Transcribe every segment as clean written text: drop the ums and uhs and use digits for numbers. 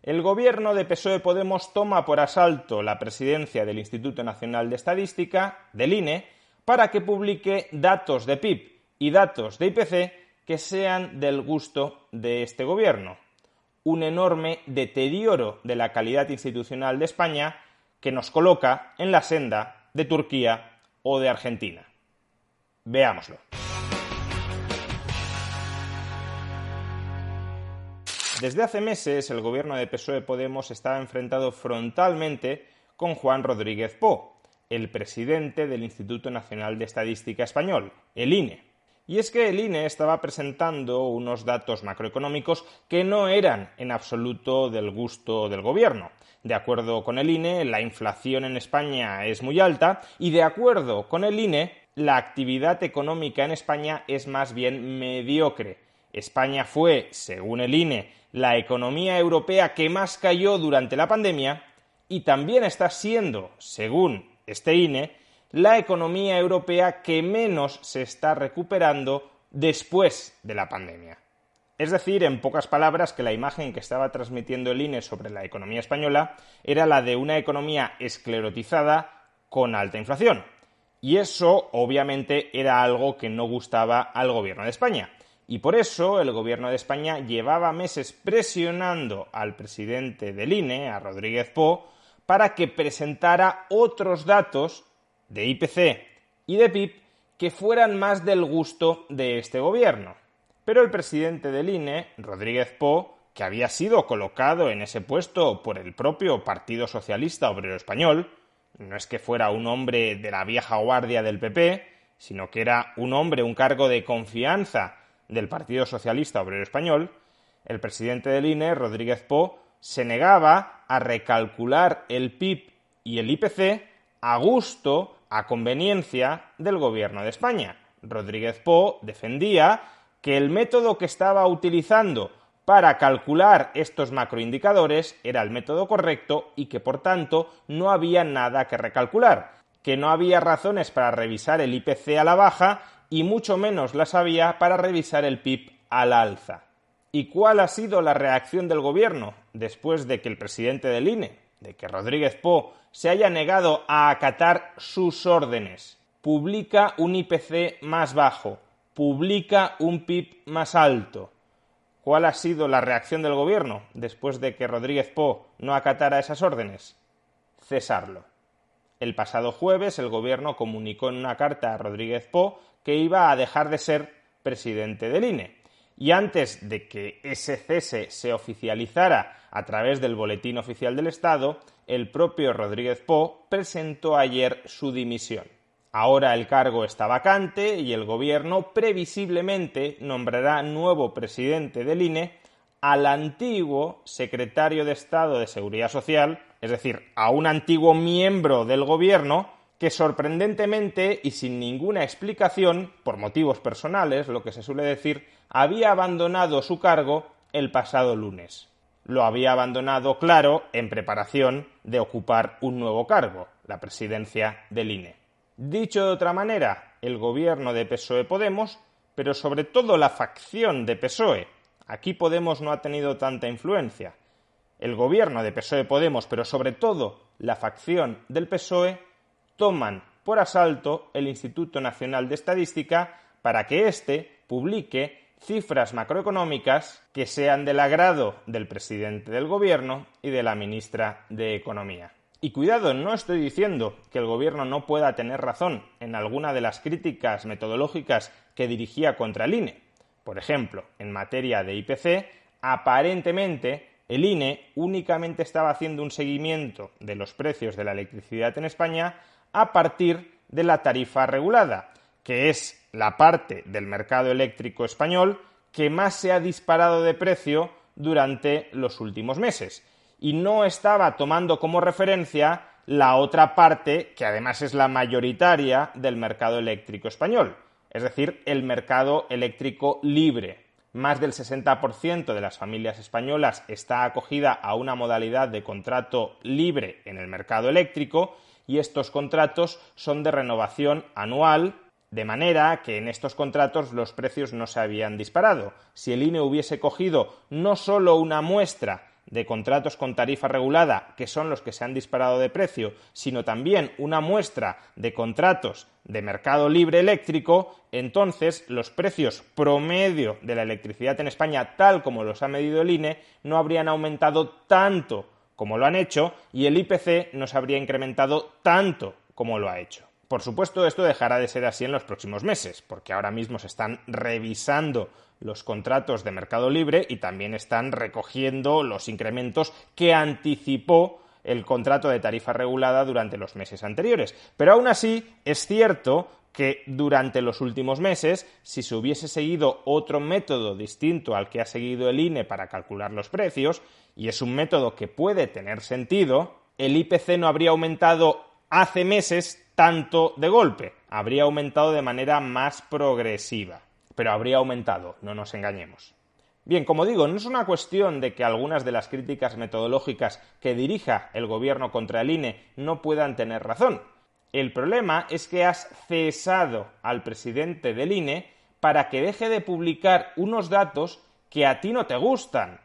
El gobierno de PSOE-Podemos toma por asalto la presidencia del Instituto Nacional de Estadística, del INE, para que publique datos de PIB y datos de IPC que sean del gusto de este gobierno. Un enorme deterioro de la calidad institucional de España que nos coloca en la senda de Turquía o de Argentina. Veámoslo. Desde hace meses el gobierno de PSOE-Podemos estaba enfrentado frontalmente con Juan Rodríguez Po, el presidente del Instituto Nacional de Estadística español, el INE. Y es que el INE estaba presentando unos datos macroeconómicos que no eran en absoluto del gusto del gobierno. De acuerdo con el INE, la inflación en España es muy alta y de acuerdo con el INE, la actividad económica en España es más bien mediocre. España fue, según el INE, la economía europea que más cayó durante la pandemia y también está siendo, según este INE, la economía europea que menos se está recuperando después de la pandemia. Es decir, en pocas palabras, que la imagen que estaba transmitiendo el INE sobre la economía española era la de una economía esclerotizada con alta inflación. Y eso, obviamente, era algo que no gustaba al gobierno de España. Y por eso el gobierno de España llevaba meses presionando al presidente del INE, a Rodríguez Po, para que presentara otros datos de IPC y de PIB que fueran más del gusto de este gobierno. Pero el presidente del INE, Rodríguez Po, que había sido colocado en ese puesto por el propio Partido Socialista Obrero Español, no es que fuera un hombre de la vieja guardia del PP, sino que era un cargo de confianza del Partido Socialista Obrero Español, el presidente del INE, Rodríguez Po, se negaba a recalcular el PIB y el IPC a gusto, a conveniencia del gobierno de España. Rodríguez Po defendía que el método que estaba utilizando para calcular estos macroindicadores era el método correcto y que, por tanto, no había nada que recalcular, que no había razones para revisar el IPC a la baja y mucho menos las había para revisar el PIB al alza. ¿Y cuál ha sido la reacción del gobierno después de que el presidente del INE, de que Rodríguez Po, se haya negado a acatar sus órdenes? Publica un IPC más bajo, publica un PIB más alto. ¿Cuál ha sido la reacción del gobierno después de que Rodríguez Po no acatara esas órdenes? Cesarlo. El pasado jueves el gobierno comunicó en una carta a Rodríguez Po que iba a dejar de ser presidente del INE. Y antes de que ese cese se oficializara a través del Boletín Oficial del Estado, el propio Rodríguez Po presentó ayer su dimisión. Ahora el cargo está vacante y el gobierno previsiblemente nombrará nuevo presidente del INE al antiguo secretario de Estado de Seguridad Social, es decir, a un antiguo miembro del gobierno que sorprendentemente y sin ninguna explicación, por motivos personales, lo que se suele decir, había abandonado su cargo el pasado lunes. Lo había abandonado, claro, en preparación de ocupar un nuevo cargo, la presidencia del INE. Dicho de otra manera, el gobierno de PSOE-Podemos, pero sobre todo la facción de PSOE, aquí Podemos no ha tenido tanta influencia, el gobierno de PSOE-Podemos, pero sobre todo la facción del PSOE, toman por asalto el Instituto Nacional de Estadística para que éste publique cifras macroeconómicas que sean del agrado del presidente del gobierno y de la ministra de Economía. Y cuidado, no estoy diciendo que el gobierno no pueda tener razón en alguna de las críticas metodológicas que dirigía contra el INE. Por ejemplo, en materia de IPC, aparentemente el INE únicamente estaba haciendo un seguimiento de los precios de la electricidad en España a partir de la tarifa regulada, que es la parte del mercado eléctrico español que más se ha disparado de precio durante los últimos meses. Y no estaba tomando como referencia la otra parte, que además es la mayoritaria del mercado eléctrico español, es decir, el mercado eléctrico libre. Más del 60% de las familias españolas está acogida a una modalidad de contrato libre en el mercado eléctrico y estos contratos son de renovación anual, de manera que en estos contratos los precios no se habían disparado. Si el INE hubiese cogido no solo una muestra de contratos con tarifa regulada, que son los que se han disparado de precio, sino también una muestra de contratos de mercado libre eléctrico, entonces los precios promedio de la electricidad en España, tal como los ha medido el INE, no habrían aumentado tanto como lo han hecho y el IPC no se habría incrementado tanto como lo ha hecho. Por supuesto, esto dejará de ser así en los próximos meses, porque ahora mismo se están revisando los contratos de mercado libre y también están recogiendo los incrementos que anticipó el contrato de tarifa regulada durante los meses anteriores. Pero aún así es cierto que durante los últimos meses, si se hubiese seguido otro método distinto al que ha seguido el INE para calcular los precios, y es un método que puede tener sentido, el IPC no habría aumentado hace meses tanto de golpe, habría aumentado de manera más progresiva. Pero habría aumentado, no nos engañemos. Bien, como digo, no es una cuestión de que algunas de las críticas metodológicas que dirija el gobierno contra el INE no puedan tener razón. El problema es que has cesado al presidente del INE para que deje de publicar unos datos que a ti no te gustan,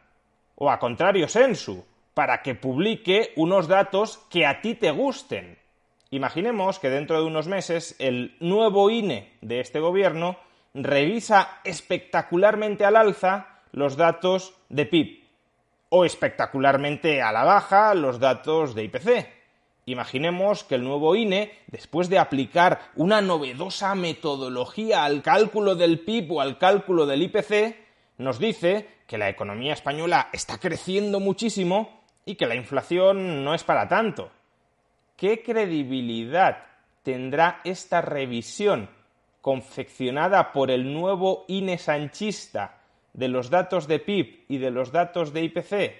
o a contrario sensu, para que publique unos datos que a ti te gusten. Imaginemos que dentro de unos meses el nuevo INE de este gobierno revisa espectacularmente al alza los datos de PIB o espectacularmente a la baja los datos de IPC. Imaginemos que el nuevo INE, después de aplicar una novedosa metodología al cálculo del PIB o al cálculo del IPC, nos dice que la economía española está creciendo muchísimo y que la inflación no es para tanto. ¿Qué credibilidad tendrá esta revisión confeccionada por el nuevo INE sanchista de los datos de PIB y de los datos de IPC?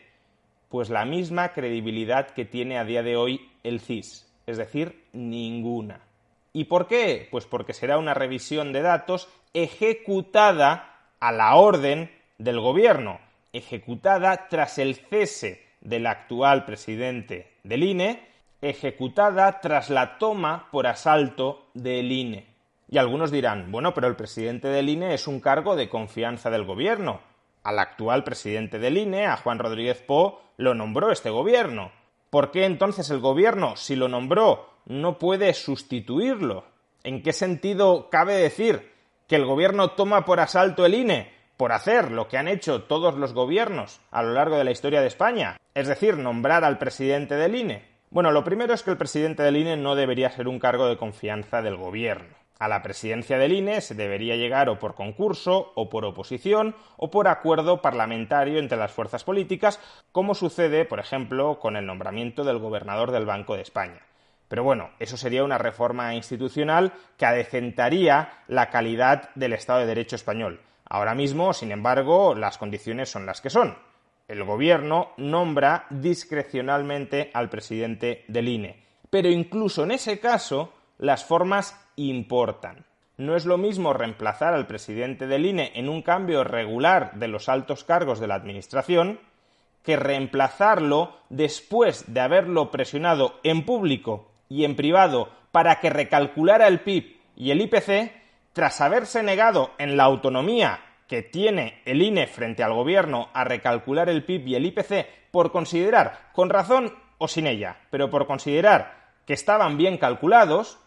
Pues la misma credibilidad que tiene a día de hoy el CIS, es decir, ninguna. ¿Y por qué? Pues porque será una revisión de datos ejecutada a la orden del gobierno, ejecutada tras el cese del actual presidente del INE, ejecutada tras la toma por asalto del INE. Y algunos dirán, bueno, pero el presidente del INE es un cargo de confianza del gobierno. Al actual presidente del INE, a Juan Rodríguez Po, lo nombró este gobierno. ¿Por qué entonces el gobierno, si lo nombró, no puede sustituirlo? ¿En qué sentido cabe decir que el gobierno toma por asalto el INE por hacer lo que han hecho todos los gobiernos a lo largo de la historia de España? Es decir, nombrar al presidente del INE. Bueno, lo primero es que el presidente del INE no debería ser un cargo de confianza del gobierno. A la presidencia del INE se debería llegar o por concurso, o por oposición, o por acuerdo parlamentario entre las fuerzas políticas, como sucede, por ejemplo, con el nombramiento del gobernador del Banco de España. Pero bueno, eso sería una reforma institucional que adecentaría la calidad del Estado de Derecho español. Ahora mismo, sin embargo, las condiciones son las que son. El gobierno nombra discrecionalmente al presidente del INE. Pero incluso en ese caso, las formas importan. No es lo mismo reemplazar al presidente del INE en un cambio regular de los altos cargos de la administración que reemplazarlo después de haberlo presionado en público y en privado para que recalculara el PIB y el IPC tras haberse negado en la autonomía que tiene el INE frente al gobierno a recalcular el PIB y el IPC por considerar, con razón o sin ella, pero por considerar que estaban bien calculados,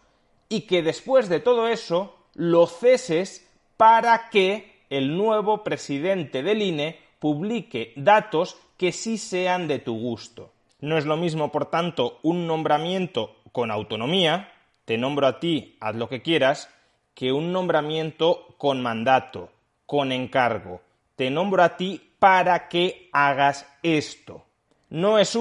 y que después de todo eso lo ceses para que el nuevo presidente del INE publique datos que sí sean de tu gusto. No es lo mismo, por tanto, un nombramiento con autonomía, te nombro a ti, haz lo que quieras, que un nombramiento con mandato, con encargo. Te nombro a ti para que hagas esto. No es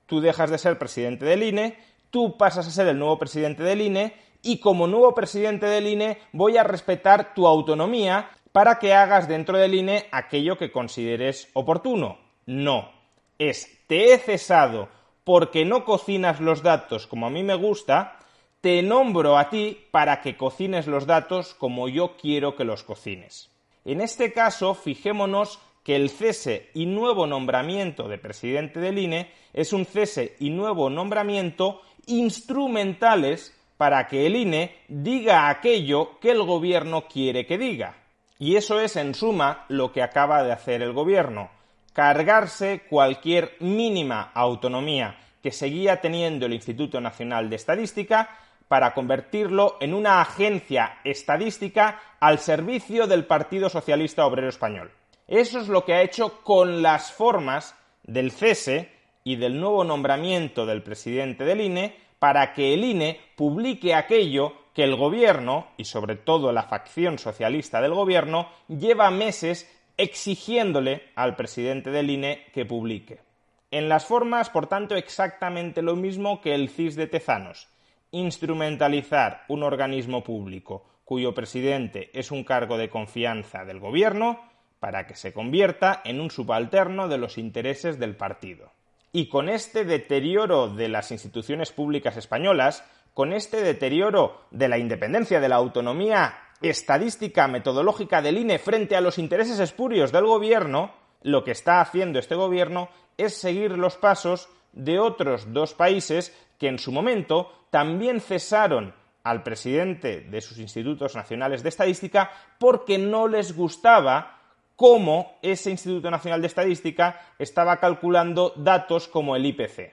tú dejas de ser presidente del INE, tú pasas a ser el nuevo presidente del INE, y como nuevo presidente del INE voy a respetar tu autonomía para que hagas dentro del INE aquello que consideres oportuno. No, te he cesado porque no cocinas los datos como a mí me gusta, te nombro a ti para que cocines los datos como yo quiero que los cocines. En este caso, fijémonos que el cese y nuevo nombramiento de presidente del INE es un cese y nuevo nombramiento instrumentales para que el INE diga aquello que el gobierno quiere que diga. Y eso es, en suma, lo que acaba de hacer el gobierno. cargarse cualquier mínima autonomía que seguía teniendo el Instituto Nacional de Estadística para convertirlo en una agencia estadística al servicio del Partido Socialista Obrero Español. Eso es lo que ha hecho con las formas del cese y del nuevo nombramiento del presidente del INE para que el INE publique aquello que el gobierno, y sobre todo la facción socialista del gobierno, lleva meses exigiéndole al presidente del INE que publique. En las formas, por tanto, exactamente lo mismo que el CIS de Tezanos: instrumentalizar un organismo público cuyo presidente es un cargo de confianza del gobierno para que se convierta en un subalterno de los intereses del partido. Y con este deterioro de las instituciones públicas españolas, con este deterioro de la independencia, de la autonomía estadística metodológica del INE frente a los intereses espurios del gobierno, lo que está haciendo este gobierno es seguir los pasos de otros dos países que en su momento también cesaron al presidente de sus institutos nacionales de estadística porque no les gustaba cómo ese Instituto Nacional de Estadística estaba calculando datos como el IPC.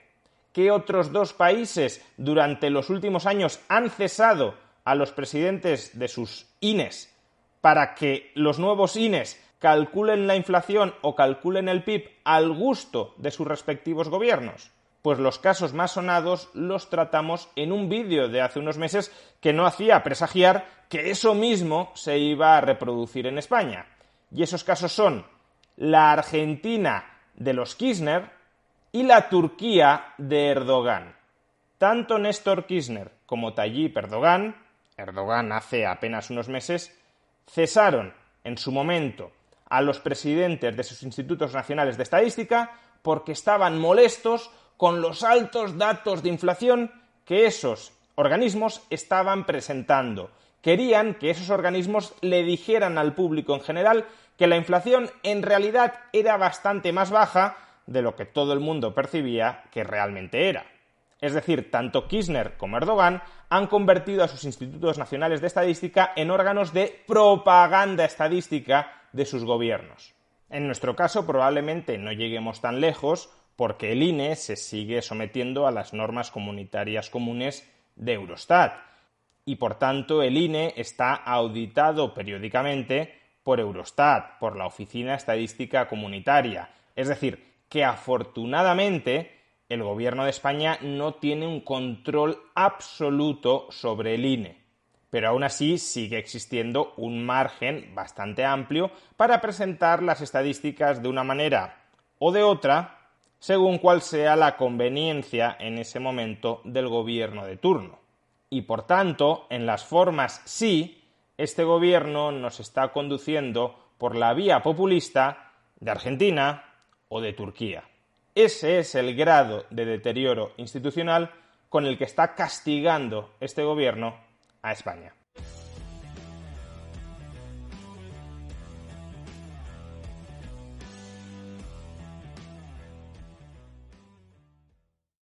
¿Qué otros dos países durante los últimos años han cesado a los presidentes de sus INES para que los nuevos INES calculen la inflación o calculen el PIB al gusto de sus respectivos gobiernos? Pues los casos más sonados los tratamos en un vídeo de hace unos meses que no hacía presagiar que eso mismo se iba a reproducir en España. Y esos casos son la Argentina de los Kirchner y la Turquía de Erdogan. Tanto Néstor Kirchner como Tayyip Erdogan hace apenas unos meses, cesaron en su momento a los presidentes de sus institutos nacionales de estadística porque estaban molestos con los altos datos de inflación que esos organismos estaban presentando. Querían que esos organismos le dijeran al público en general que la inflación en realidad era bastante más baja de lo que todo el mundo percibía que realmente era. Es decir, tanto Kirchner como Erdogan han convertido a sus institutos nacionales de estadística en órganos de propaganda estadística de sus gobiernos. En nuestro caso probablemente no lleguemos tan lejos porque el INE se sigue sometiendo a las normas comunitarias comunes de Eurostat y por tanto el INE está auditado periódicamente por Eurostat, por la Oficina Estadística Comunitaria. Es decir, que afortunadamente el Gobierno de España no tiene un control absoluto sobre el INE, pero aún así sigue existiendo un margen bastante amplio para presentar las estadísticas de una manera o de otra, según cuál sea la conveniencia en ese momento del gobierno de turno. Y por tanto, en las formas sí, este gobierno nos está conduciendo por la vía populista de Argentina o de Turquía. Ese es el grado de deterioro institucional con el que está castigando este gobierno a España.